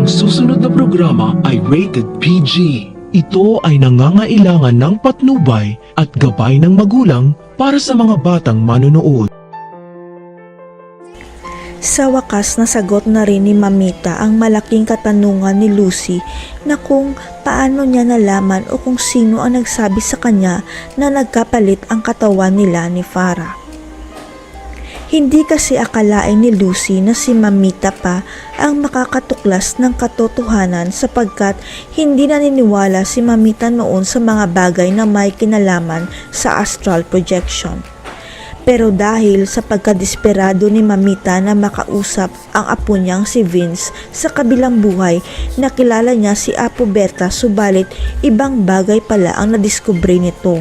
Ang susunod na programa ay rated PG. Ito ay nangangailangan ng patnubay at gabay ng magulang para sa mga batang manonood. Sa wakas nasagot na rin ni Mamita ang malaking katanungan ni Lucy na kung paano niya nalaman o kung sino ang nagsabi sa kanya na nagkapalit ang katawan nila ni Farah. Hindi kasi akalain ni Lucy na si Mamita pa ang makakatuklas ng katotohanan sapagkat hindi naniniwala si Mamita noon sa mga bagay na may kinalaman sa astral projection. Pero dahil sa pagkadesperado ni Mamita na makausap ang apo niyang si Vince sa kabilang buhay, nakilala niya si Apo Berta subalit ibang bagay pala ang nadiskubre nito.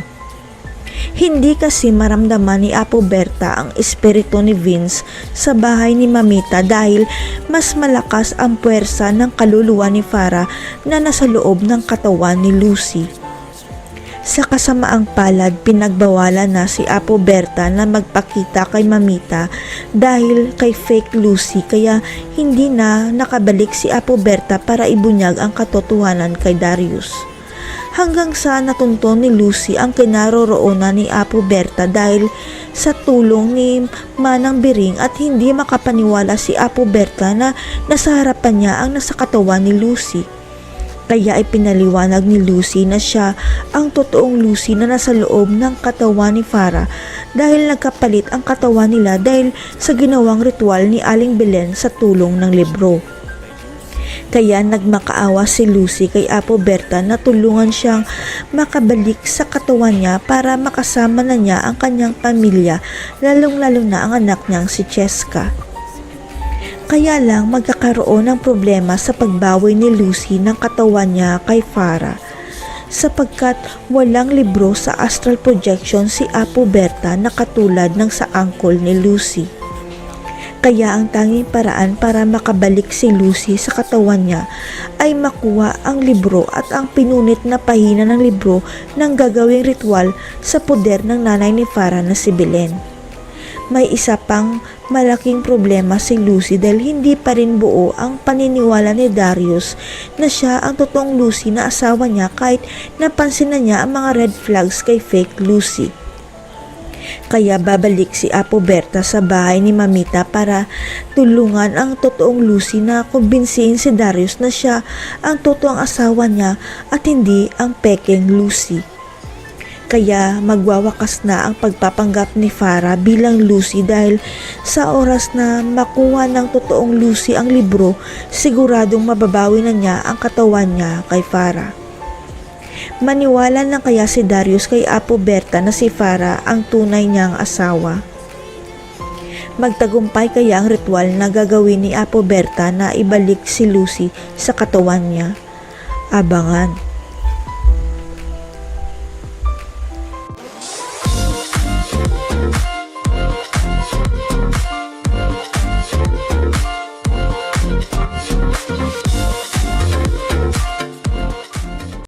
Hindi kasi maramdaman ni Apo Berta ang espiritu ni Vince sa bahay ni Mamita dahil mas malakas ang puwersa ng kaluluwa ni Farah na nasa loob ng katawan ni Lucy. Sa kasamaang palad, pinagbawalan na si Apo Berta na magpakita kay Mamita dahil kay fake Lucy kaya hindi na nakabalik si Apo Berta para ibunyag ang katotohanan kay Darius. Hanggang sa natunto ni Lucy ang kinaroroonan ni Apo Berta dahil sa tulong ni Manang Biring at hindi makapaniwala si Apo Berta na nasa harapan niya ang nasa katawan ni Lucy. Kaya ay pinaliwanag ni Lucy na siya ang totoong Lucy na nasa loob ng katawan ni Farah dahil nagkapalit ang katawan nila dahil sa ginawang ritual ni Aling Belen sa tulong ng libro. Kaya nagmakaawa si Lucy kay Apo Berta na tulungan siyang makabalik sa katawan niya para makasama na niya ang kanyang pamilya, lalong-lalo na ang anak niyang si Cheska. Kaya lang magkakaroon ng problema sa pagbawi ni Lucy ng katawan niya kay Farah sapagkat walang libro sa astral projection si Apo Berta na katulad ng sa angkol ni Lucy. Kaya ang tanging paraan para makabalik si Lucy sa katawan niya ay makuha ang libro at ang pinunit na pahina ng libro ng gagawing ritual sa poder ng nanay ni Farah na si Belen. May isa pang malaking problema si Lucy dahil hindi pa rin buo ang paniniwala ni Darius na siya ang totoong Lucy na asawa niya kahit napansin na niya ang mga red flags kay fake Lucy. Kaya babalik si Apo Berta sa bahay ni Mamita para tulungan ang totoong Lucy na kumbinsihin si Darius na siya ang totoong asawa niya at hindi ang pekeng Lucy. Kaya magwawakas na ang pagpapanggap ni Farah bilang Lucy dahil sa oras na makuha ng totoong Lucy ang libro, siguradong mababawi na niya ang katawan niya kay Farah. Maniwala na kaya si Darius kay Apo Berta na si Farah ang tunay niyang asawa? Magtagumpay kaya ang ritual na gagawin ni Apo Berta na ibalik si Lucy sa katawan niya? Abangan.